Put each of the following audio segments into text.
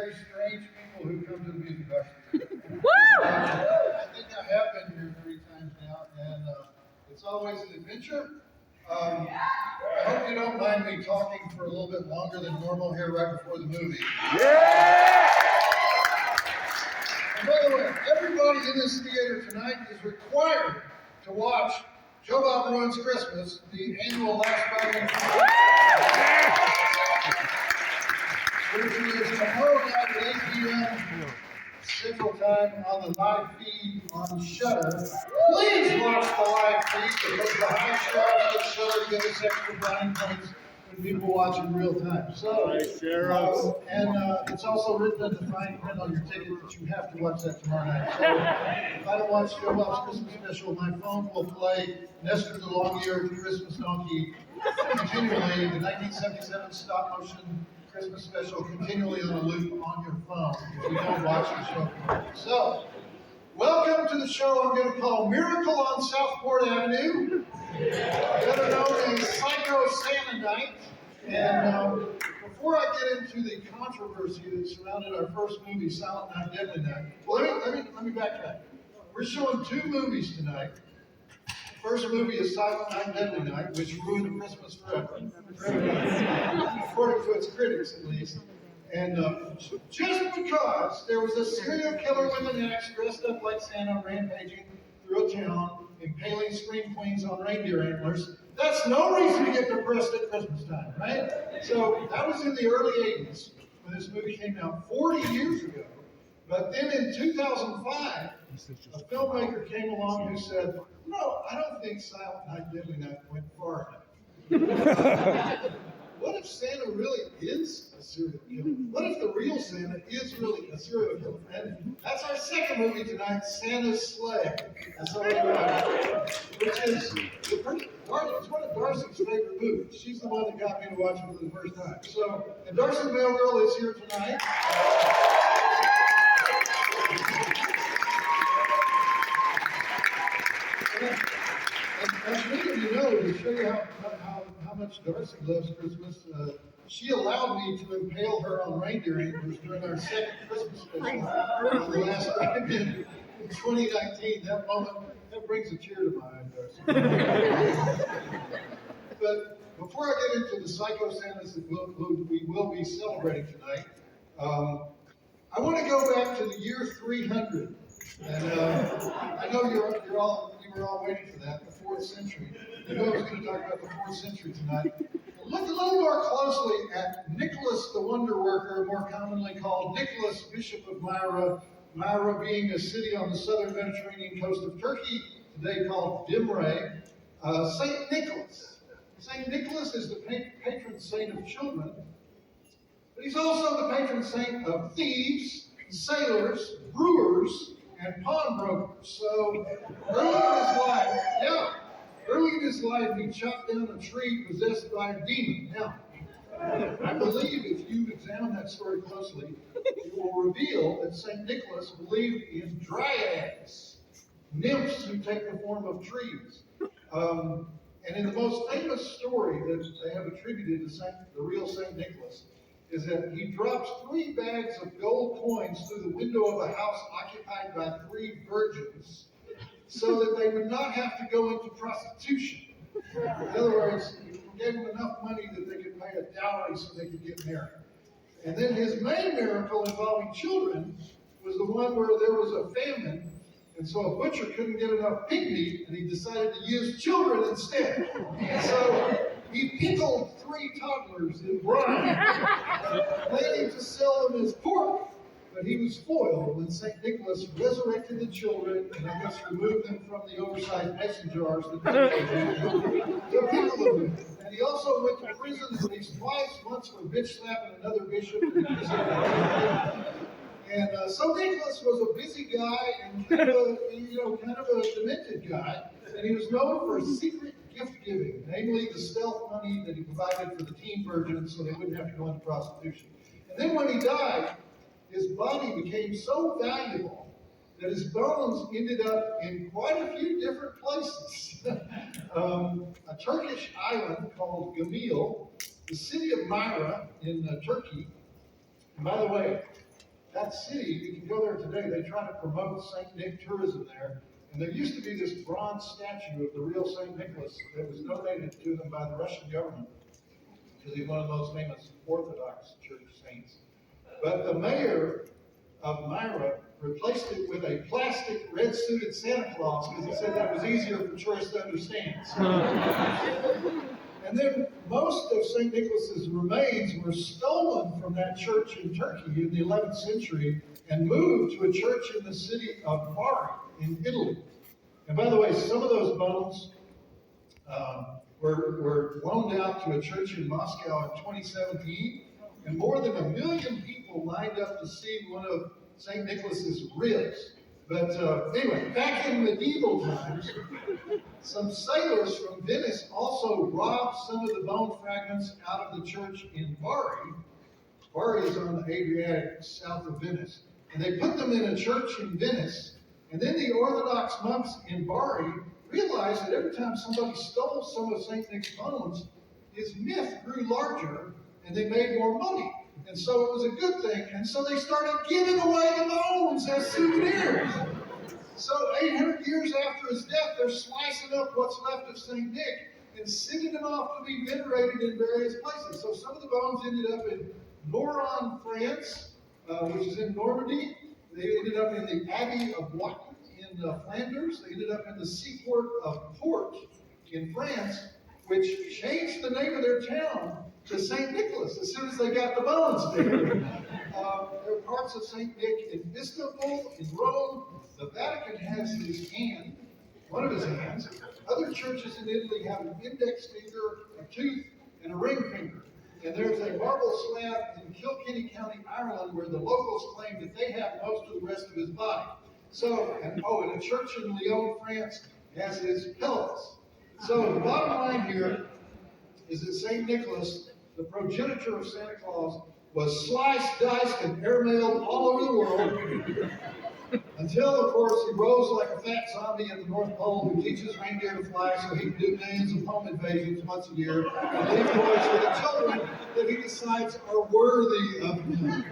very strange people who come to the music festival. I think I have been here 3 times now, and it's always an adventure. I hope you don't mind me talking for a little bit longer than normal here right before the movie. Yeah! And by the way, everybody in this theater tonight is required to watch Joe Bob Ruins Christmas, the annual Last Friday which is tomorrow night at 8 p.m. Central Time on the live feed on Shudder. Please watch the live feed because the high stars of Shudder give us extra brownie points when people watch in real time. So, and it's also written in the fine print on your ticket that you have to watch that tomorrow night. So, if I don't watch Joe Bob's Christmas special, my phone will play Nestor the Long-Eared Christmas Donkey continually, the 1977 stop motion Christmas special continually on a loop on your phone if you don't watch the show. So, welcome to the show I'm going to call Miracle on Southport Avenue, better known as Psycho Santa Night. And before I get into the controversy that surrounded our first movie, Silent Night, Deadly Night, well, let me backtrack. We're showing 2 movies tonight. First movie is Silent Night, Deadly Night, which ruined Christmas forever. According to its critics, at least. And just because there was a serial killer with an axe dressed up like Santa rampaging through a town, impaling scream queens on reindeer antlers, that's no reason to get depressed at Christmas time, right? So that was in the early 80s when this movie came out, 40 years ago. But then in 2005, a filmmaker came along who said, no, I don't think Silent Night, Deadly Night went far enough. What if Santa really is a serial killer? What if the real Santa is really a serial killer? And that's our second movie tonight, Santa's Sleigh. That's all which is it's one of Darcy's favorite movies. She's the one that got me to watch it for the first time. So, and Darcy the Mail Girl is here tonight. As many of you know, to show you how much Darcy loves Christmas, she allowed me to impale her on reindeer antlers during our second Christmas special the last time in 2019. That moment, that brings a tear to my eye, Darcy. But before I get into the Psycho Santas that we will be celebrating tonight, I want to go back to the year 300. And I know you were all waiting for that, the 4th century. I know I was going to talk about the 4th century tonight. But look a little more closely at Nicholas the Wonder Worker, more commonly called Nicholas, Bishop of Myra, Myra being a city on the southern Mediterranean coast of Turkey, today called Dimre. St. Nicholas. St. Nicholas is the patron saint of children, but he's also the patron saint of thieves, sailors, brewers, and pawnbrokers. So early in his life, he chopped down a tree possessed by a demon. Now, I believe if you examine that story closely, it will reveal that St. Nicholas believed in dryads, nymphs who take the form of trees. And in the most famous story that they have attributed to the real St. Nicholas, is that he drops 3 bags of gold coins through the window of a house occupied by 3 virgins so that they would not have to go into prostitution. In other words, he gave them enough money that they could pay a dowry so they could get married. And then his main miracle involving children was the one where there was a famine, and so a butcher couldn't get enough pig meat, and he decided to use children instead. And so he pickled 3 toddlers in brine, planning to sell them as pork, but he was foiled when St. Nicholas resurrected the children and I guess removed them from the oversized mason jars that they to pickle them in. And he also went to prison at least twice, once for bitch slapping another bishop. And so Nicholas was a busy guy and kind of a demented guy, and he was known for secret gift giving, namely the stealth money that he provided for the teen virgins so they wouldn't have to go into prostitution. And then when he died, his body became so valuable that his bones ended up in quite a few different places. A Turkish island called Gamil, the city of Myra in Turkey. And by the way, that city, you can go there today, they try to promote St. Nick tourism there. And there used to be this bronze statue of the real St. Nicholas that was donated to them by the Russian government because he's one of those famous Orthodox church saints. But the mayor of Myra replaced it with a plastic red-suited Santa Claus because he said that was easier for tourists to understand. And then most of St. Nicholas's remains were stolen from that church in Turkey in the 11th century and moved to a church in the city of Bari in Italy. And by the way, some of those bones were loaned out to a church in Moscow in 2017, and more than 1 million people lined up to see one of St. Nicholas's ribs. But anyway, back in medieval times, some sailors from Venice also robbed some of the bone fragments out of the church in Bari. Bari is on the Adriatic south of Venice. And they put them in a church in Venice. And then the Orthodox monks in Bari realized that every time somebody stole some of St. Nick's bones, his myth grew larger and they made more money. And so it was a good thing. And so they started giving away the bones as souvenirs. So 800 years after his death, they're slicing up what's left of St. Nick and sending them off to be venerated in various places. So some of the bones ended up in Noron, France, which is in Normandy. They ended up in the Abbey of Watten in Flanders. They ended up in the seaport of Port in France, which changed the name of their town to St. Nicholas as soon as they got the bones there. There are parts of St. Nick in Istanbul, in Rome. The Vatican has his hand, one of his hands. Other churches in Italy have an index finger, a tooth, and a ring finger. And there's a marble slab in Kilkenny County, Ireland, where the locals claim that they have most of the rest of his body. So, and a church in Lyon, France, has his pelvis. So the bottom line here is that St. Nicholas, the progenitor of Santa Claus, was sliced, diced, and airmailed all over the world until, of course, he rose like a fat zombie at the North Pole who teaches reindeer to fly so he can do millions of home invasions once a year and leave toys for the children that he decides are worthy of him.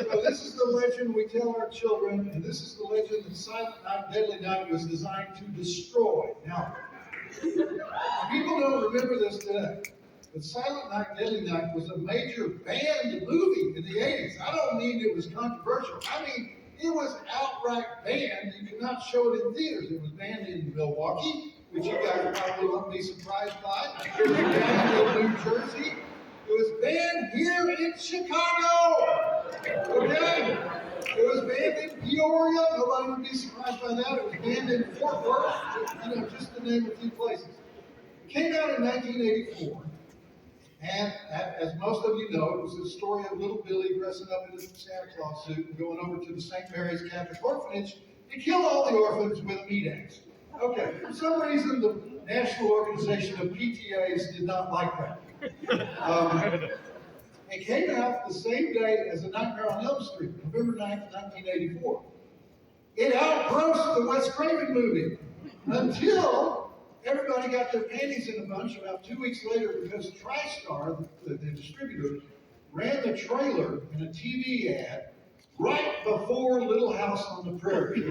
So this is the legend we tell our children, and this is the legend that Silent Night, Deadly Night was designed to destroy. Now, people don't remember this today, but Silent Night, Deadly Night was a major banned movie in the 80s. I don't mean it was controversial. I mean, it was outright banned. You could not show it in theaters. It was banned in Milwaukee, which you guys probably won't be surprised by. It was banned in New Jersey. It was banned here in Chicago. Okay? It was banned in Peoria. Nobody would be surprised by that. It was banned in Fort Worth, just to name a few places. It came out in 1984. And as most of you know, it was the story of little Billy dressing up in his Santa Claus suit and going over to the St. Mary's Catholic Orphanage to kill all the orphans with a meat axe. Okay, for some reason, the National Organization of PTAs did not like that. It came out the same day as A Nightmare on Elm Street, November 9th, 1984. It outgrossed the Wes Craven movie until everybody got their panties in a bunch about 2 weeks later because TriStar, the distributor, ran the trailer in a TV ad right before Little House on the Prairie.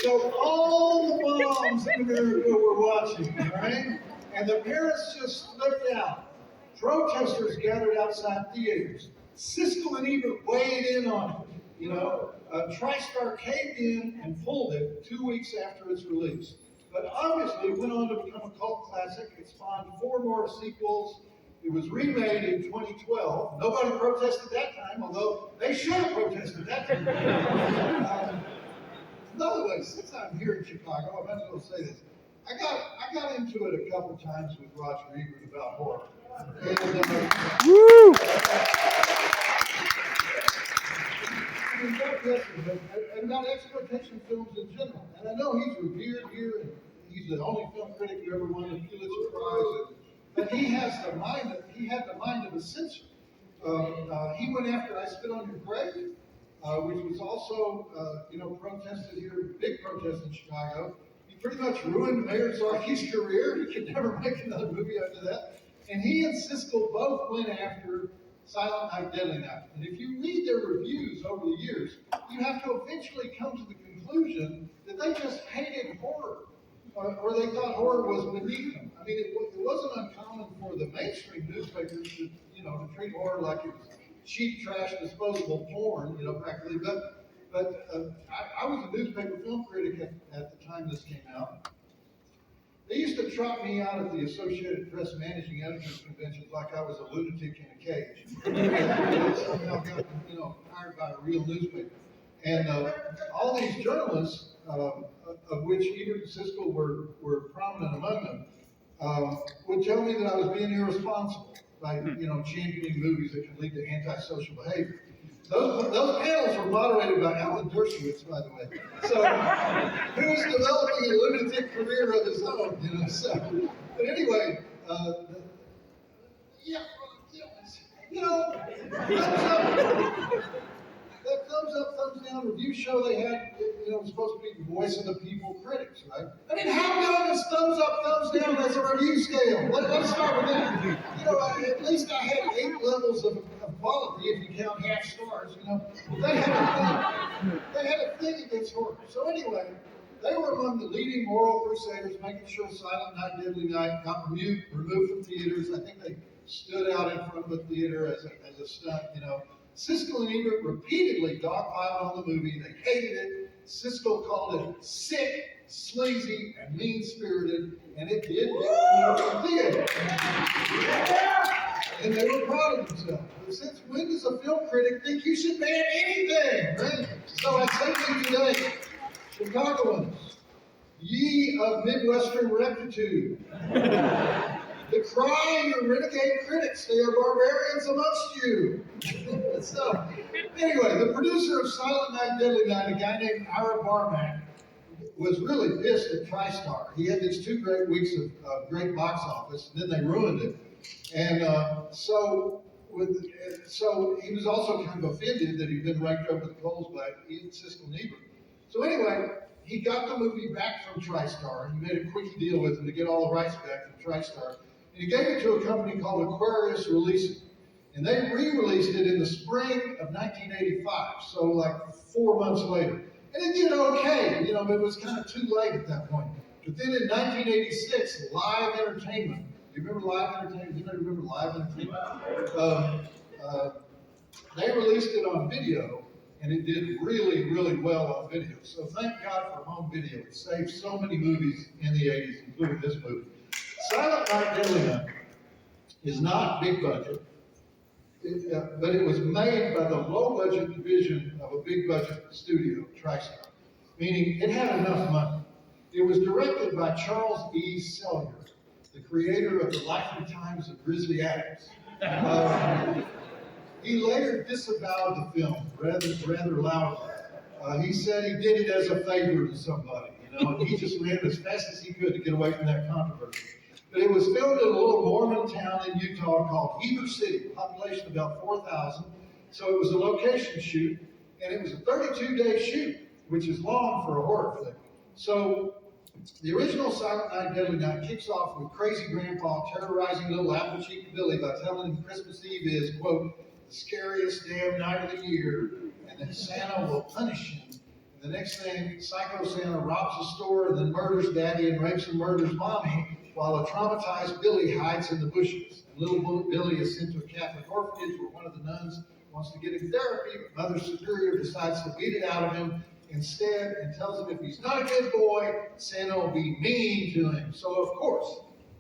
So all the moms in America were watching, right? And the parents just slipped out. Protesters gathered outside theaters. Siskel and Ebert weighed in on it. TriStar caved in and pulled it 2 weeks after its release. But obviously it went on to become a cult classic. It spawned 4 more sequels. It was remade in 2012. Nobody protested that time, although they should have protested that time. Another way, since I'm here in Chicago, I might as well say this. I got into it a couple times with Roger Ebert about horror. And about exploitation films in general. And I know he's revered here, and he's the only film critic who ever won the Pulitzer Prize. But he had the mind of a censor. He went after I Spit on Your Grave, which was also, protested here, big protest in Chicago. He pretty much ruined Mayor Zarki's career. He could never make another movie after that. And he and Siskel both went after Silent Night, Deadly Night. And if you read their reviews over the years, you have to eventually come to the conclusion that they just hated horror, or they thought horror was beneath them. I mean, it wasn't uncommon for the mainstream newspapers to, to treat horror like it was cheap, trash, disposable porn, practically. But I was a newspaper film critic at the time this came out. They used to trot me out at the Associated Press Managing Editors Conventions like I was a lunatic in a cage. I somehow got, hired by a real newspaper. And all these journalists, of which Ebert and Siskel were prominent among them, would tell me that I was being irresponsible by, championing movies that could lead to antisocial behavior. Those panels were moderated by Alan Dershowitz, by the way. So, who was developing a lunatic career of his own, So, but anyway, that thumbs up, thumbs down review show they had, was supposed to be the voice of the people critics, right? I mean, how good is thumbs up, thumbs down as a review scale? Let's start with that. At least I had 8 levels of quality if you count half stars, They had a thing against horror. So anyway, they were among the leading moral crusaders, making sure Silent Night, Deadly Night got removed from theaters. I think they stood out in front of the theater as a stunt, Siskel and Ebert repeatedly dogpiled on the movie. They hated it. Siskel called it sick, sleazy, and mean-spirited, and it did get removed from theater. And they were proud of themselves. But since when does a film critic think you should ban anything, right? So I say to you today, Chicagoans, ye of Midwestern rectitude, decry your renegade critics. They are barbarians amongst you. So, anyway, the producer of Silent Night, Deadly Night, a guy named Ira Barmack, was really pissed at TriStar. He had these 2 great weeks of great box office, and then they ruined it. And so he was also kind of offended that he'd been raked over the coals by Ian Siskel and Ebert. So anyway, he got the movie back from TriStar. He made a quickie deal with them to get all the rights back from TriStar. And he gave it to a company called Aquarius Releasing. And they re-released it in the spring of 1985, so like 4 months later. And it did okay, but it was kind of too late at that point. But then in 1986, Live Entertainment, you remember Live Entertainment? Anybody remember Live Entertainment? They released it on video, and it did really, really well on video. So thank God for home video. It saved so many movies in the 80s, including this movie. Silent Night, Deadly Night is not big budget, but it was made by the low-budget division of a big-budget studio, TriStar, meaning it had enough money. It was directed by Charles E. Sellier, the creator of The Life and Times of Grizzly Adams. He later disavowed the film rather loudly. He said he did it as a favor to somebody, and he just ran as fast as he could to get away from that controversy. But it was filmed in a little Mormon town in Utah called Heber City, population about 4,000. So it was a location shoot, and it was a 32-day shoot, which is long for a horror flick. So the original Silent Night, Deadly Night kicks off with crazy grandpa terrorizing little apple-cheeked Billy by telling him Christmas Eve is, quote, the scariest damn night of the year, and that Santa will punish him. And the next thing, Psycho Santa robs a store and then murders Daddy and rapes and murders Mommy, while a traumatized Billy hides in the bushes. And little Billy is sent to a Catholic orphanage where one of the nuns wants to get him therapy, but Mother Superior decides to beat it out of him instead and tells him if he's not a good boy, Santa will be mean to him. So, of course,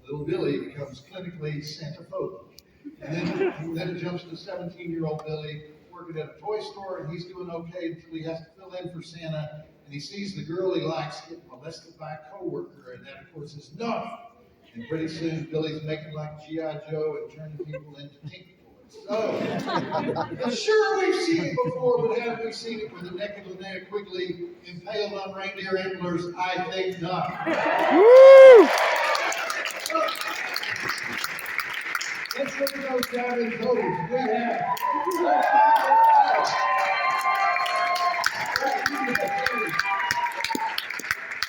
little Billy becomes clinically Santaphobic. And then it jumps to 17-year-old Billy working at a toy store, and he's doing okay until he has to fill in for Santa, and he sees the girl he likes get molested by a coworker, and that, of course, is no. And pretty soon, Billy's making like G.I. Joe and turning people into Tinker Toys. So, sure, we've seen it before, but have we seen it with a naked Linnea Quigley impaled on reindeer antlers? I think not. Woo! Let's look at those driving totals. We have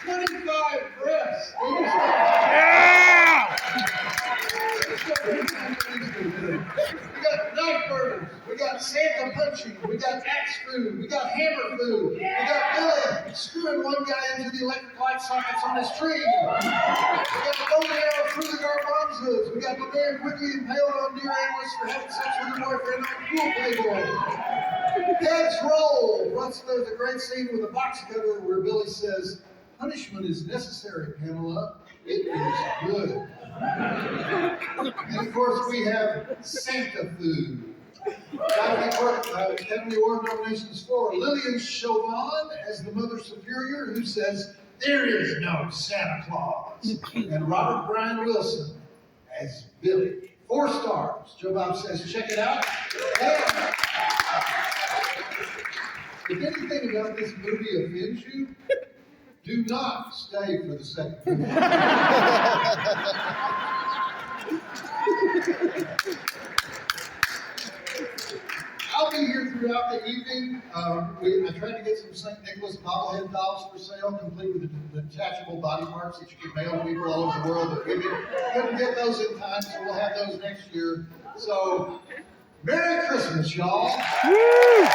25 breaths. Yeah! We got knife burgers. We got Santa punching. We got axe food. We got hammer food. We got Billy screwing one guy into the electric light sockets on his tree. We got the bow and arrow through the garbanzos. We got the man quickly impaled on deer antlers for having sex with her boyfriend on the pool table. Heads roll. Once there's a great scene with a box cutter where Billy says, "Punishment is necessary, Pamela. It is good." And of course, we have Santa food. Academy Award nominations for Lillian Chauvin as the Mother Superior, who says, "There is no Santa Claus," and Robert Brian Wilson as Billy. 4 stars. Joe Bob says, check it out. And if anything about this movie offends you, do not stay for the second movie. I'll be here throughout the evening. I tried to get some St. Nicholas bobblehead dolls for sale, complete with the detachable body parts that you can mail to people all over the world. But we couldn't get those in time, so we'll have those next year. So, Merry Christmas, y'all. Woo!